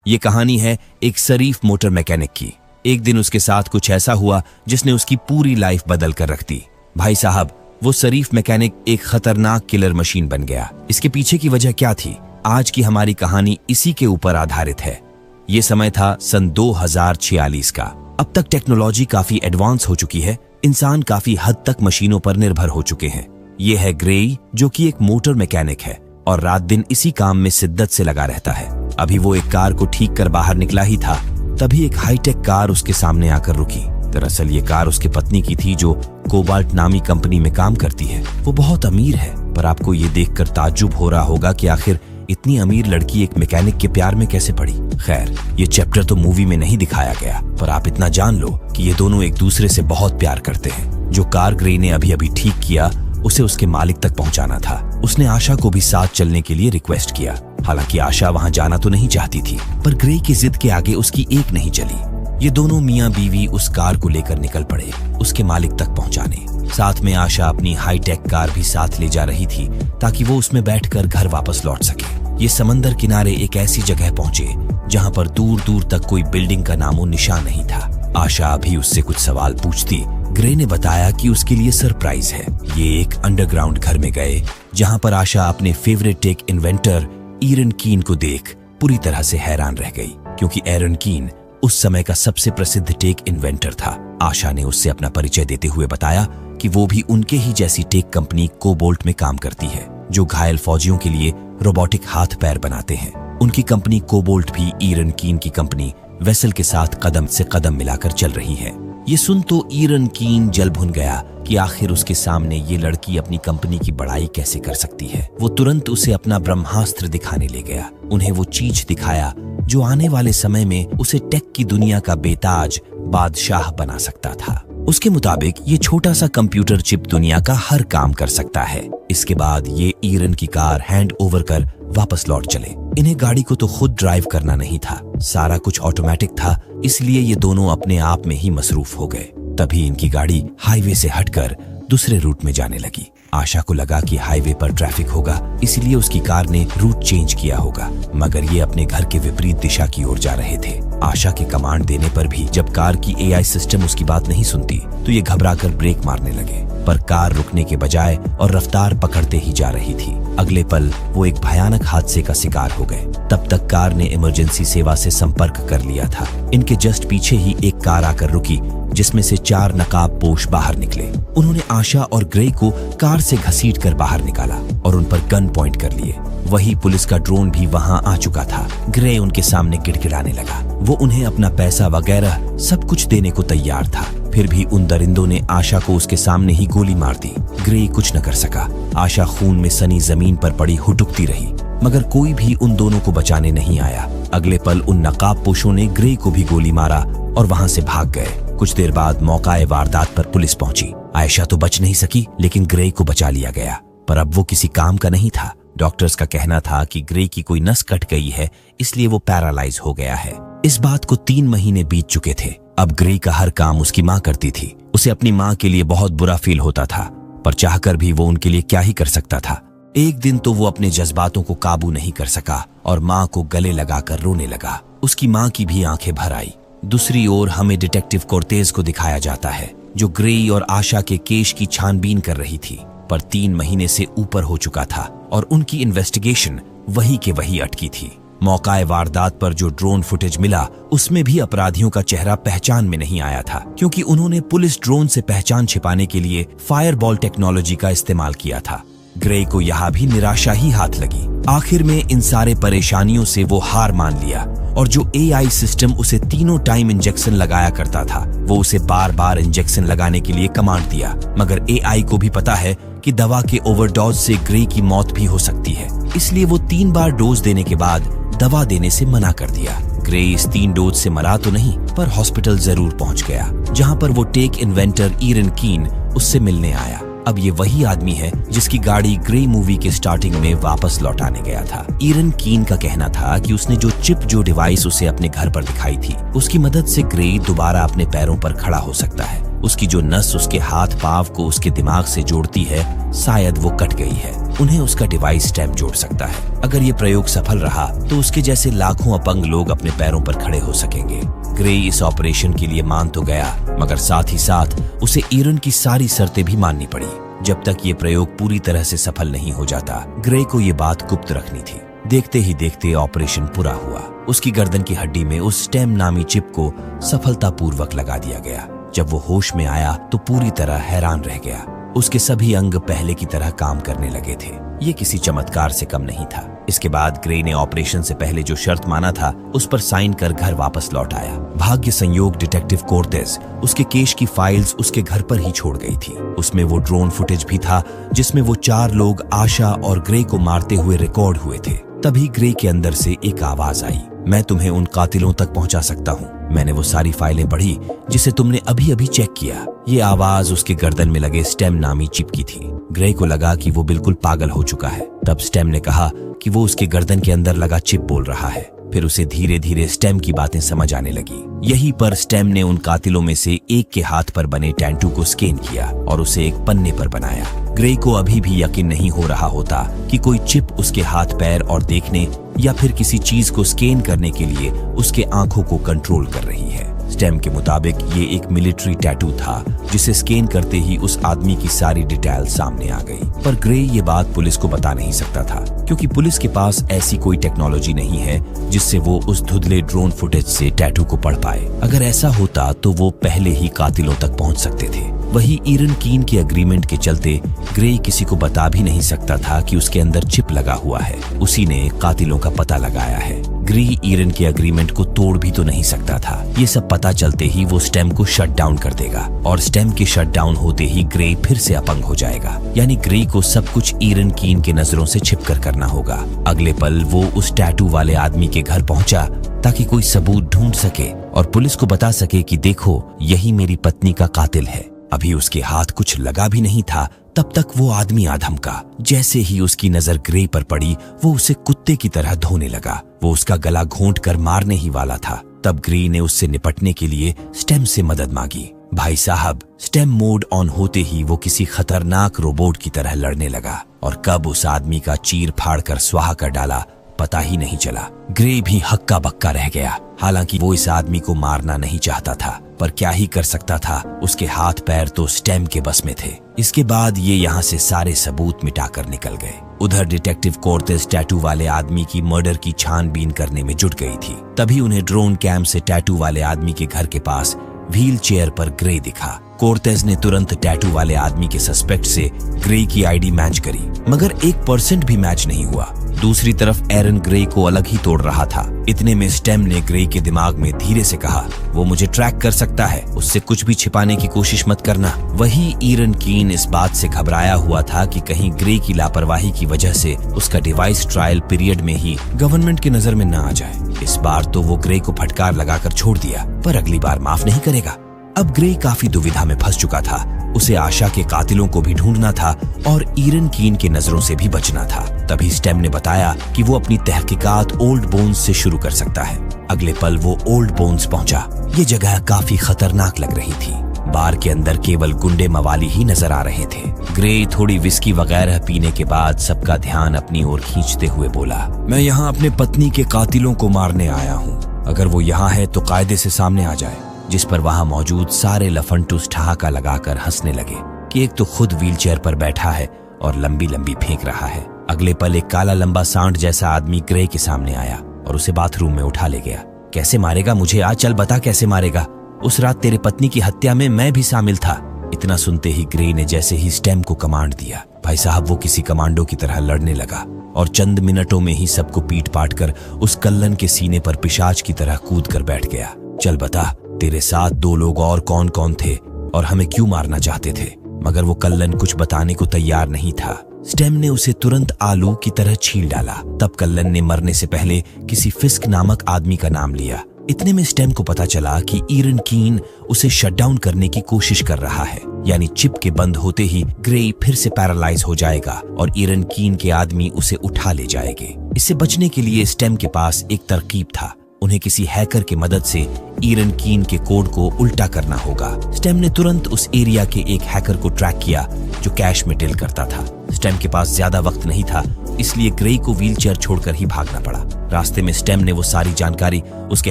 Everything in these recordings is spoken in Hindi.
ये कहानी है एक शरीफ मोटर मैकेनिक की। एक दिन उसके साथ कुछ ऐसा हुआ जिसने उसकी पूरी लाइफ बदल कर रख दी। भाई साहब, वो शरीफ मैकेनिक एक खतरनाक किलर मशीन बन गया। इसके पीछे की वजह क्या थी? आज की हमारी कहानी इसी के ऊपर आधारित है। ये समय था सन 2046 का। अब तक टेक्नोलॉजी काफी एडवांस हो चुकी है, इंसान काफी हद तक मशीनों पर निर्भर हो चुके हैं। ये है ग्रेई, जो कि एक मोटर मैकेनिक है और रात दिन इसी काम में शिद्दत से लगा रहता है। अभी वो एक कार को ठीक कर बाहर निकला ही था, तभी एक हाईटेक कार उसके सामने आकर रुकी। दरअसल ये कार उसके पत्नी की थी, जो कोबाल्ट नामी कंपनी में काम करती है। वो बहुत अमीर है, पर आपको ये देखकर ताज्जुब हो रहा होगा कि आखिर इतनी अमीर लड़की एक मैकेनिक के प्यार में कैसे पड़ी। खैर, ये चैप्टर तो मूवी में नहीं दिखाया गया, पर आप इतना जान लो कि ये दोनों एक दूसरे से बहुत प्यार करते हैं। जो कार ग्रेई ने अभी अभी ठीक किया, उसे उसके मालिक तक पहुंचाना था। उसने आशा को भी साथ चलने के लिए रिक्वेस्ट किया। हालांकि आशा वहां जाना तो नहीं चाहती थी, पर ग्रेई की जिद के आगे उसकी एक नहीं चली। ये दोनों मियां बीवी उस कार को लेकर निकल पड़े उसके मालिक तक पहुंचाने। साथ में आशा अपनी हाईटेक कार भी साथ ले जा रही थी, ताकि वो उसमें बैठकर घर वापस लौट सके। ये समंदर किनारे एक ऐसी जगह पहुंचे जहां पर दूर दूर तक कोई बिल्डिंग का नामो निशान नहीं था। आशा अभी उससे कुछ सवाल पूछती, ग्रे ने बताया कि उसके लिए सरप्राइज है। ये एक अंडरग्राउंड घर में गए, जहां पर आशा अपने फेवरेट टेक इन्वेंटर एरन कीन को देख पूरी तरह से हैरान रह गई, क्योंकि एरन कीन उस समय का सबसे प्रसिद्ध टेक इन्वेंटर था। आशा ने उससे अपना परिचय देते हुए बताया कि वो भी उनके ही जैसी टेक कंपनी कोबोल्ट में काम करती है, जो घायल फौजियों के लिए रोबोटिक हाथ पैर बनाते हैं। उनकी कंपनी कोबोल्ट भी एरन कीन की कंपनी वेसल के साथ कदम से कदम मिलाकर चल रही है। ये सुन तो एरन कीन जल भुन गया कि आखिर उसके सामने ये लड़की अपनी कंपनी की बड़ाई कैसे कर सकती है। वो तुरंत उसे अपना ब्रह्मास्त्र दिखाने ले गया। उन्हें वो चीज दिखाया जो आने वाले समय में उसे टेक की दुनिया का बेताज बादशाह बना सकता था। उसके मुताबिक ये छोटा सा कंप्यूटर चिप दुनिया का हर काम कर सकता है। इसके बाद ये एरन की कार हैंड ओवर कर वापस लौट चले। इन्हें गाड़ी को तो खुद ड्राइव करना नहीं था, सारा कुछ ऑटोमेटिक था, इसलिए ये दोनों अपने आप में ही मसरूफ हो गए। तभी इनकी गाड़ी हाईवे से हटकर दूसरे रूट में जाने लगी। आशा को लगा कि हाईवे पर ट्रैफिक होगा, इसलिए उसकी कार ने रूट चेंज किया होगा, मगर ये अपने घर के विपरीत दिशा की ओर जा रहे थे। आशा के कमांड देने पर भी जब कार की एआई सिस्टम उसकी बात नहीं सुनती, तो ये घबराकर ब्रेक मारने लगे, पर कार रुकने के बजाय और रफ्तार पकड़ते ही जा रही थी। अगले पल वो एक भयानक हादसे का शिकार हो गए। तब तक कार ने इमरजेंसी सेवा से संपर्क कर लिया था। इनके जस्ट पीछे ही एक कार आकर रुकी, जिसमें से 4 नकाबपोश बाहर निकले। उन्होंने आशा और ग्रे को कार से घसीटकर बाहर निकाला और उन पर गन पॉइंट कर लिए। वही पुलिस का ड्रोन भी वहां आ चुका था। ग्रे उनके सामने गिड़गिड़ाने लगा। वो उन्हें अपना पैसा वगैरह सब कुछ देने को तैयार था। फिर भी उन दरिंदों ने आशा को उसके सामने ही गोली मार दी। ग्रे कुछ न कर सका। आशा खून में सनी जमीन पर पड़ी हुटुकती रही, मगर कोई भी उन दोनों को बचाने नहीं आया। अगले पल उन नकाबपोशों ने ग्रे को भी गोली मारा और वहां से भाग गए। कुछ देर बाद मौकाए वारदात पर पुलिस पहुंची। आयशा तो बच नहीं सकी, लेकिन ग्रे को बचा लिया गया, पर अब वो किसी काम का नहीं था। डॉक्टर्स का कहना था कि ग्रे की कोई नस कट गई है, इसलिए वो पैरालाइज हो गया है। इस बात को 3 महीने बीत चुके थे। अब ग्रे का हर काम उसकी माँ करती थी। उसे अपनी माँ के लिए बहुत बुरा फील होता था, पर चाहकर भी वो उनके लिए क्या ही कर सकता था। एक दिन तो वो अपने जज्बातों को काबू नहीं कर सका और माँ को गले लगाकर रोने लगा। उसकी माँ की भी आंखें भर आई। दूसरी ओर हमें डिटेक्टिव कोर्टेज को दिखाया जाता है, जो ग्रे और आशा के केस की छानबीन कर रही थी, पर 3 महीने से ऊपर हो चुका था और उनकी इन्वेस्टिगेशन वही के वही अटकी थी। मौकाए वारदात पर जो ड्रोन फुटेज मिला, उसमें भी अपराधियों का चेहरा पहचान में नहीं आया था, क्योंकि उन्होंने पुलिस ड्रोन से पहचान छिपाने के लिए फायरबॉल टेक्नोलॉजी का इस्तेमाल किया था। ग्रे को यहाँ भी निराशा ही हाथ लगी। आखिर में इन सारे परेशानियों से वो हार मान लिया और जो एआई सिस्टम उसे तीनों टाइम इंजेक्शन लगाया करता था, वो उसे बार बार इंजेक्शन लगाने के लिए कमांड दिया। मगर एआई को भी पता है कि दवा के ओवरडोज से ग्रे की मौत भी हो सकती है, इसलिए वो 3 बार डोज देने के बाद दवा देने से मना कर दिया। ग्रे इस 3 डोज से मरा तो नहीं, पर हॉस्पिटल जरूर पहुंच गया, जहां पर वो टेक इन्वेंटर एरन कीन उससे मिलने आया। अब ये वही आदमी है जिसकी गाड़ी ग्रे मूवी के स्टार्टिंग में वापस लौटाने गया था। एरन कीन का कहना था कि उसने जो डिवाइस उसे अपने घर पर दिखाई थी, उसकी मदद से ग्रे दोबारा अपने पैरों पर खड़ा हो सकता है। उसकी जो नस उसके हाथ पांव को उसके दिमाग से जोड़ती है, शायद वो कट गई है। उन्हें उसका डिवाइस स्टेम जोड़ सकता है। अगर ये प्रयोग सफल रहा तो उसके जैसे लाखों अपंग लोग अपने पैरों पर खड़े हो सकेंगे। ग्रे इस ऑपरेशन के लिए मान तो गया, मगर साथ ही साथ उसे ईरन की सारी शर्तें भी माननी पड़ी। जब तक ये प्रयोग पूरी तरह से सफल नहीं हो जाता, ग्रे को ये बात गुप्त रखनी थी। देखते ही देखते ऑपरेशन पूरा हुआ। उसकी गर्दन की हड्डी में उस स्टेम नामी चिप को सफलतापूर्वक लगा दिया गया। जब वो होश में आया तो पूरी तरह हैरान रह गया। उसके सभी अंग पहले की तरह काम करने लगे थे। ये किसी चमत्कार से कम नहीं था। इसके बाद ग्रे ने ऑपरेशन से पहले जो शर्त माना था उस पर साइन कर घर वापस लौट आया। भाग्य संयोग डिटेक्टिव कोर्टेज उसके केस की फाइल्स उसके घर पर ही छोड़ गई थी। उसमें वो ड्रोन फुटेज भी था जिसमें वो 4 लोग आशा और ग्रे को मारते हुए रिकॉर्ड हुए थे। तभी ग्रे के अंदर से एक आवाज आई, मैं तुम्हें उन कातिलों तक पहुंचा सकता हूं। मैंने वो सारी फाइलें पढ़ी जिसे तुमने अभी अभी चेक किया। ये आवाज उसके गर्दन में लगे स्टेम नामी चिप की थी। ग्रे को लगा कि वो बिल्कुल पागल हो चुका है। तब स्टेम ने कहा कि वो उसके गर्दन के अंदर लगा चिप बोल रहा है। फिर उसे धीरे धीरे स्टेम की बातें समझ आने लगी। यहीं पर स्टेम ने उन कातिलों में से एक के हाथ पर बने टैटू को स्कैन किया और उसे एक पन्ने पर बनाया। ग्रे को अभी भी यकीन नहीं हो रहा होता कि कोई चिप उसके हाथ पैर और देखने या फिर किसी चीज को स्कैन करने के लिए उसके आंखों को कंट्रोल कर रही है। स्टेम के मुताबिक ये एक मिलिट्री टैटू था जिसे स्कैन करते ही उस आदमी की सारी डिटेल सामने आ गई। पर ग्रे ये बात पुलिस को बता नहीं सकता था, क्योंकि पुलिस के पास ऐसी कोई टेक्नोलॉजी नहीं है जिससे वो उस धुंधले ड्रोन फुटेज से टैटू को पढ़ पाए। अगर ऐसा होता तो वो पहले ही कातिलों तक पहुंच सकते थे। वही ईरन कीन के एग्रीमेंट के चलते ग्रे किसी को बता भी नहीं सकता था कि उसके अंदर चिप लगा हुआ है। उसी ने कातिलों का पता लगाया है। ग्रे ईरन के एग्रीमेंट को तोड़ भी तो नहीं सकता था। ये सब पता चलते ही वो स्टेम को शट डाउन कर देगा और स्टेम के शट डाउन होते ही ग्रे फिर से अपंग हो जाएगा। यानी ग्रे को सब कुछ ईरन कीन के नजरों से छिपकर करना होगा। अगले पल वो उस टैटू वाले आदमी के घर पहुंचा ताकि कोई सबूत ढूंढ सके और पुलिस को बता सके कि देखो, यही मेरी पत्नी का कातिल है। अभी उसके हाथ कुछ लगा भी नहीं था, तब तक वो आदमी आधमका। जैसे ही उसकी नजर ग्रे पर पड़ी, वो उसे कुत्ते की तरह धोने लगा। वो उसका गला घोंट कर मारने ही वाला था। तब ग्रे ने उससे निपटने के लिए स्टेम से मदद मांगी। भाई साहब, स्टेम मोड ऑन होते ही वो किसी खतरनाक रोबोट की तरह लड़ने लगा और कब उस आदमी का चीर फाड़ कर स्वाहा कर डाला पता ही नहीं चला। ग्रे भी हक्का बक्का रह गया। हालांकि वो इस आदमी को मारना नहीं चाहता था, पर क्या ही कर सकता था। उसके हाथ पैर तो स्टेम के बस में थे। इसके बाद ये यहाँ से सारे सबूत मिटाकर निकल गए। उधर डिटेक्टिव कोर्टेज टैटू वाले आदमी की मर्डर की छानबीन करने में जुट गई थी। तभी उन्हें ड्रोन कैम से टैटू वाले आदमी के घर के पास व्हील चेयर पर ग्रे दिखा। कोर्टेज ने तुरंत टैटू वाले आदमी के सस्पेक्ट से ग्रे की आईडी मैच करी, मगर 1% भी मैच नहीं हुआ। दूसरी तरफ एरन ग्रे को अलग ही तोड़ रहा था। इतने में स्टेम ने ग्रे के दिमाग में धीरे से कहा, वो मुझे ट्रैक कर सकता है, उससे कुछ भी छिपाने की कोशिश मत करना। वही ईरन कीन इस बात से घबराया हुआ था कि कहीं ग्रे की लापरवाही की वजह से उसका डिवाइस ट्रायल पीरियड में ही गवर्नमेंट की नजर में न आ जाए। इस बार तो वो ग्रे को फटकार लगाकर छोड़ दिया, पर अगली बार माफ नहीं करेगा। अब ग्रे काफी दुविधा में फंस चुका था। उसे आशा के कातिलों को भी ढूंढना था और ईरन कीन के नजरों से भी बचना था। तभी स्टेम ने बताया कि वो अपनी तहकीकात ओल्ड बोन्स से शुरू कर सकता है। अगले पल वो ओल्ड बोन्स पहुंचा। ये जगह काफी खतरनाक लग रही थी। बार के अंदर केवल गुंडे मवाली ही नजर आ रहे थे। ग्रे थोड़ी विस्की वगैरह पीने के बाद सबका ध्यान अपनी ओर खींचते हुए बोला, मैं यहाँ अपने पत्नी के कातिलों को मारने आया हूँ। अगर वो यहाँ है तो कायदे से सामने आ जाए। जिस पर वहां मौजूद सारे लफंटूस ठहाका लगाकर हंसने लगे कि एक तो खुद व्हीलचेयर पर बैठा है और लंबी लंबी फेंक रहा है। अगले पल एक काला लंबा सांड जैसा आदमी ग्रे के सामने आया और उसे बाथरूम में उठा ले गया। कैसे मारेगा मुझे आज? चल बता कैसे मारेगा? उस रात तेरे पत्नी की हत्या में मैं भी शामिल था। इतना सुनते ही ग्रे ने जैसे ही स्टेम को कमांड दिया, भाई साहब वो किसी कमांडो की तरह लड़ने लगा और चंद मिनटों में ही सबको पीट पाट कर उस कल्लन के सीने पर पिशाच की तरह कूद कर बैठ गया। चल बता, तेरे साथ 2 लोग और कौन कौन थे और हमें क्यों मारना चाहते थे? मगर वो कल्लन कुछ बताने को तैयार नहीं था। स्टेम ने उसे तुरंत आलू की तरह छील डाला। तब कल्लन ने मरने से पहले किसी फिस्क नामक आदमी का नाम लिया। इतने में स्टेम को पता चला कि ईरन कीन उसे शट डाउन करने की कोशिश कर रहा है। यानी चिप के बंद होते ही ग्रे फिर से पैरालाइज हो जाएगा और ईरन कीन के आदमी उसे उठा ले जाएंगे। इससे बचने के लिए स्टेम के पास एक तरकीब था। उन्हें किसी हैकर की मदद से ईरन कीन के कोड को उल्टा करना होगा। स्टेम ने तुरंत उस एरिया के एक हैकर को ट्रैक किया जो कैश में डील करता था। स्टेम के पास ज्यादा वक्त नहीं था, इसलिए ग्रे को व्हीलचेयर छोड़कर ही भागना पड़ा। रास्ते में स्टेम ने वो सारी जानकारी उसके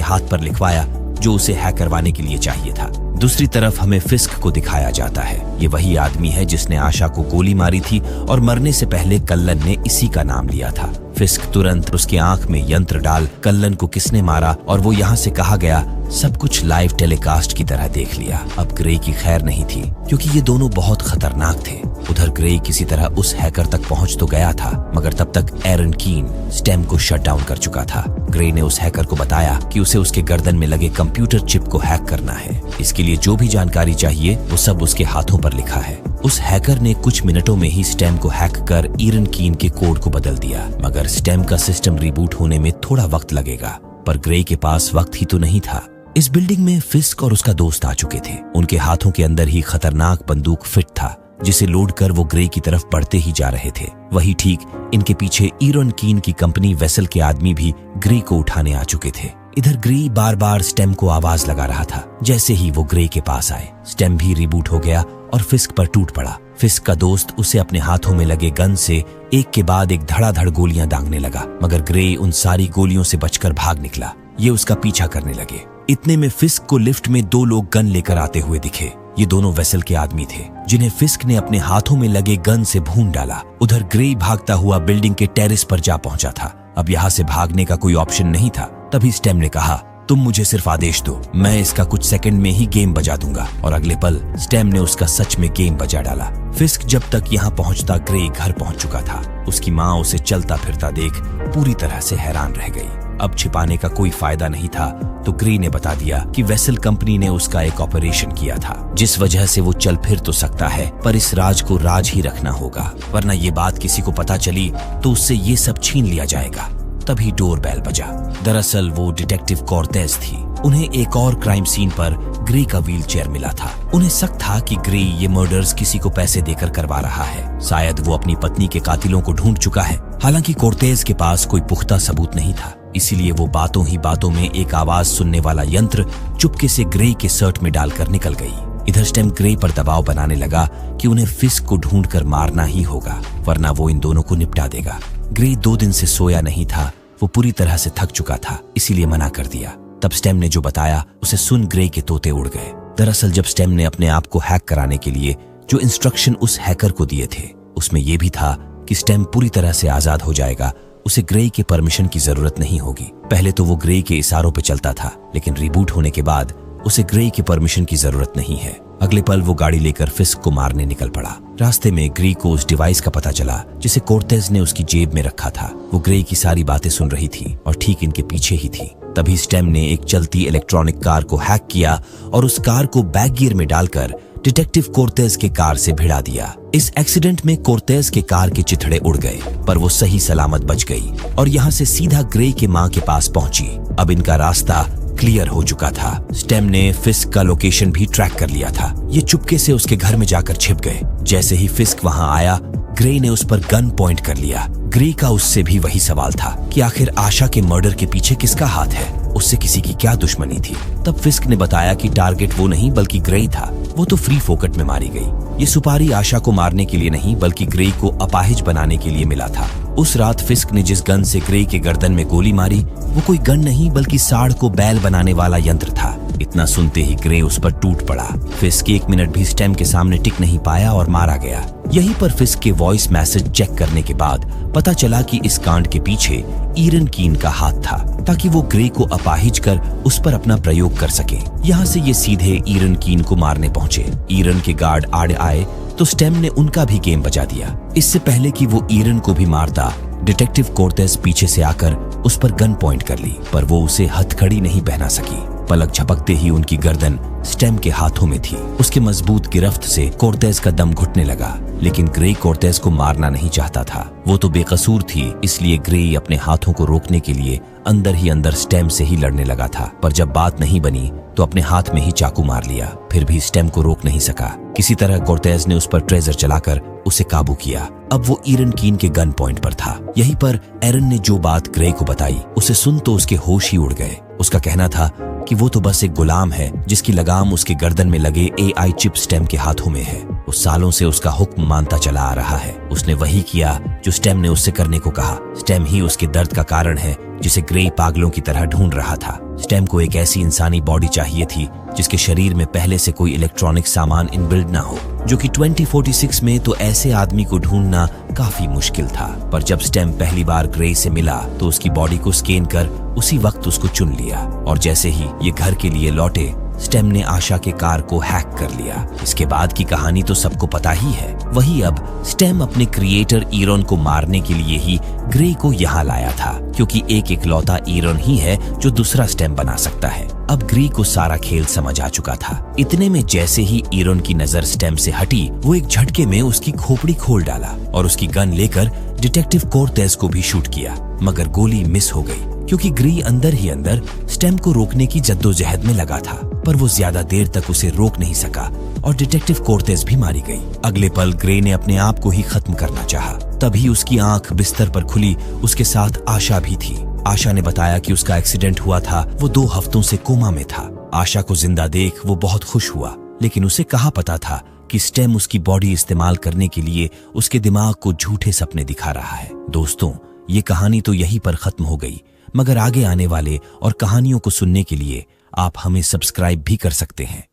हाथ पर लिखवाया जो उसे हैक करवाने के लिए चाहिए था। दूसरी तरफ हमें फिस्क को दिखाया जाता है। ये वही आदमी है जिसने आशा को गोली मारी थी और मरने से पहले कल्लन ने इसी का नाम लिया था। फिस्क तुरंत उसकी आंख में यंत्र डाल कल्लन को किसने मारा और वो यहाँ से कहा गया सब कुछ लाइव टेलीकास्ट की तरह देख लिया। अब ग्रे की खैर नहीं थी क्योंकि ये दोनों बहुत खतरनाक थे। उधर ग्रे किसी तरह उस हैकर तक पहुंच तो गया था, मगर तब तक एरन कीन स्टेम को शट डाउन कर चुका था। ग्रे ने उस हैकर को बताया कि उसे उसके गर्दन में लगे कंप्यूटर चिप को हैक करना है। इसके लिए जो भी जानकारी चाहिए वो सब उसके हाथों पर लिखा है। उस हैकर ने कुछ मिनटों में ही स्टेम को हैक कर ईरन कीन के कोड को बदल दिया, मगर स्टेम का सिस्टम रिबूट होने में थोड़ा वक्त लगेगा। पर ग्रे के पास वक्त ही तो नहीं था। इस बिल्डिंग में फिस्क और उसका दोस्त आ चुके थे। उनके हाथों के अंदर ही खतरनाक बंदूक फिट था जिसे लोड कर वो ग्रे की तरफ बढ़ते ही जा रहे थे। वही ठीक इनके पीछे ईरन कीन की कंपनी वेसल के आदमी भी ग्रे को उठाने आ चुके थे। इधर ग्रे बार बार स्टेम को आवाज लगा रहा था। जैसे ही वो ग्रे के पास आए, स्टेम भी रिबूट हो गया और फिस्क पर टूट पड़ा। फिस्क का दोस्त उसे अपने हाथों में लगे गन से एक के बाद एक धड़ाधड़ गोलियां दागने लगा, मगर ग्रे उन सारी गोलियों से बचकर भाग निकला। ये उसका पीछा करने लगे। इतने में फिस्क को लिफ्ट में 2 लोग गन लेकर आते हुए दिखे। ये दोनों वेसल के आदमी थे जिन्हें फिस्क ने अपने हाथों में लगे गन से भून डाला। उधर ग्रे भागता हुआ बिल्डिंग के टेरेस पर जा पहुंचा था। अब यहाँ से भागने का कोई ऑप्शन नहीं था। तभी स्टेम ने कहा, तुम मुझे सिर्फ आदेश दो, मैं इसका कुछ सेकंड में ही गेम बजा दूंगा। और अगले पल स्टेम ने उसका सच में गेम बजा डाला। फिस्क जब तक यहाँ पहुंचता ग्रे घर पहुंच चुका था। उसकी माँ उसे चलता फिरता देख पूरी तरह से हैरान रह गई। अब छिपाने का कोई फायदा नहीं था, तो ग्रे ने बता दिया कि वेसल कंपनी ने उसका एक ऑपरेशन किया था जिस वजह से वो चल फिर तो सकता है, पर इस राज को राज ही रखना होगा, वरना ये बात किसी को पता चली तो उससे ये सब छीन लिया जाएगा। तभी डोरबेल बजा। दरअसल वो डिटेक्टिव कॉर्टेज थी। उन्हें एक और क्राइम सीन पर ग्रे का व्हीलचेयर मिला था। उन्हें शक था कि ग्रे ये मर्डर्स किसी को पैसे देकर करवा रहा है। शायद वो अपनी पत्नी के कातिलों को ढूंढ चुका है। हालांकि कॉर्टेज के पास कोई पुख्ता सबूत नहीं था, इसीलिए वो बातों ही बातों में एक आवाज सुनने वाला यंत्र चुपके से ग्रे के शर्ट में डालकर निकल गई। इधर स्टेम ग्रे पर दबाव बनाने लगा कि उन्हें फिस्क को ढूंढकर मारना ही होगा, वरना वो इन दोनों को निपटा देगा। ग्रे 2 दिन से सोया नहीं था। वो पूरी तरह से थक चुका था, इसीलिए मना कर दिया। तब स्टेम ने जो बताया उसे सुन ग्रे के तोते उड़ गए। दरअसल जब स्टेम ने अपने आप को हैक कराने के लिए जो इंस्ट्रक्शन उस हैकर को दिए थे, उसमें यह भी था कि स्टेम पूरी तरह से आजाद हो जाएगा। उसे ग्रे के परमिशन की जरूरत नहीं होगी। पहले तो वो ग्रे के इशारों पे चलता था, लेकिन रिबूट होने के बाद उसे ग्रे की परमिशन की जरूरत नहीं है। अगले पल वो गाड़ी लेकर फिस्क को मारने निकल पड़ा। रास्ते में ग्रे को उस डिवाइस का पता चला जिसे कॉर्टेज ने उसकी जेब में रखा था। वो ग्रे की सारी बातें सुन रही थी और ठीक इनके पीछे ही थी। तभी स्टेम ने एक चलती इलेक्ट्रॉनिक कार को हैक किया और उस कार को बैक गियर में डालकर डिटेक्टिव कॉर्टेज के कार से भिड़ा दिया। इस एक्सीडेंट में कॉर्टेज के कार के चिथड़े उड़ गए, पर वो सही सलामत बच गई और यहाँ से सीधा ग्रे के माँ के पास पहुंची। अब इनका रास्ता क्लियर हो चुका था। स्टेम ने फिस्क का लोकेशन भी ट्रैक कर लिया था। ये चुपके से उसके घर में जाकर छिप गए। जैसे ही फिस्क वहां आया, ग्रे ने उस पर गन पॉइंट कर लिया। ग्रे का उससे भी वही सवाल था कि आखिर आशा के मर्डर के पीछे किसका हाथ है, उससे किसी की क्या दुश्मनी थी। तब फिस्क ने बताया कि टारगेट वो नहीं बल्कि ग्रे था। वो तो फ्री फोकट में मारी गई। ये सुपारी आशा को मारने के लिए नहीं बल्कि ग्रे को अपाहिज बनाने के लिए मिला था। उस रात फिस्क ने जिस गन से ग्रे के गर्दन में गोली मारी वो कोई गन नहीं बल्कि साड़ को बैल बनाने वाला यंत्र था। इतना सुनते ही ग्रे उस पर टूट पड़ा। फिस्क 1 मिनट भी स्टेम के सामने टिक नहीं पाया और मारा गया। यहीं पर फिस्क के वॉइस मैसेज चेक करने के बाद पता चला कि इस कांड के पीछे ईरन कीन का हाथ था, ताकि वो ग्रे को अपाहिज कर उस पर अपना प्रयोग कर सके। यहाँ से ये सीधे ईरन कीन को मारने पहुंचे। ईरन के गार्ड आड़े आए तो स्टेम ने उनका भी गेम बजा दिया। इससे पहले कि वो ईरन को भी मारता, डिटेक्टिव कॉर्टेज पीछे से आकर उस पर गन पॉइंट कर ली, पर वो उसे हथकड़ी नहीं पहना सकी। पलक झपकते ही उनकी गर्दन स्टेम के हाथों में थी। उसके मजबूत गिरफ्त से कोर्टेज का दम घुटने लगा, लेकिन ग्रे कोर्टेज को मारना नहीं चाहता था। वो तो बेकसूर थी, इसलिए ग्रे अपने हाथों को रोकने के लिए अंदर ही अंदर स्टेम से ही लड़ने लगा था। पर जब बात नहीं बनी तो अपने हाथ में ही चाकू मार लिया। फिर भी स्टेम को रोक नहीं सका। किसी तरह कोर्टेज ने उस पर ट्रेजर चलाकर उसे काबू किया। अब वो एरन कीन के गन पॉइंट पर था। यहीं पर एरन ने जो बात ग्रे को बताई, उसे सुन तो उसके होश ही उड़ गए। उसका कहना था कि वो तो बस एक गुलाम है जिसकी लगाम उसके गर्दन में लगे AI चिप स्टेम के हाथों में है। वो सालों से उसका हुक्म मानता चला आ रहा है। उसने वही किया जो स्टेम ने उससे करने को कहा। स्टेम ही उसके दर्द का कारण है जिसे ग्रे पागलों की तरह ढूंढ रहा था। स्टेम को एक ऐसी इंसानी बॉडी चाहिए थी जिसके शरीर में पहले से कोई इलेक्ट्रॉनिक सामान इनबिल्ड ना हो, जो कि 2046 में तो ऐसे आदमी को ढूंढना काफी मुश्किल था। पर जब स्टेम पहली बार ग्रे से मिला तो उसकी बॉडी को स्कैन कर उसी वक्त उसको चुन लिया। और जैसे ही ये घर के लिए लौटे, स्टेम ने आशा के कार को हैक कर लिया। इसके बाद की कहानी तो सबको पता ही है। वही अब स्टेम अपने क्रिएटर एरन को मारने के लिए ही ग्रे को यहाँ लाया था, क्योंकि एक इकलौता एरन ही है जो दूसरा स्टेम बना सकता है। अब ग्रे को सारा खेल समझ आ चुका था। इतने में जैसे ही एरन की नजर स्टेम से हटी, वो एक झटके में उसकी खोपड़ी खोल डाला और उसकी गन लेकर डिटेक्टिव कोर्टेज को भी शूट किया। मगर गोली मिस हो गई, क्योंकि ग्रे अंदर ही अंदर स्टेम को रोकने की जद्दोजहद में लगा था। पर वो ज्यादा देर तक उसे रोक नहीं सका और डिटेक्टिव कोर्टेज भी मारी गई। अगले पल ग्रे ने अपने आप को ही खत्म करना चाहा। तभी उसकी आंख बिस्तर पर खुली। उसके साथ आशा भी थी। आशा ने बताया कि उसका एक्सीडेंट हुआ था। वो 2 हफ्तों से कोमा में था। आशा को जिंदा देख वो बहुत खुश हुआ, लेकिन उसे कहाँ पता था कि स्टेम उसकी बॉडी इस्तेमाल करने के लिए उसके दिमाग को झूठे सपने दिखा रहा है। दोस्तों, ये कहानी तो यहीं पर खत्म हो गई, मगर आगे आने वाले और कहानियों को सुनने के लिए आप हमें सब्सक्राइब भी कर सकते हैं।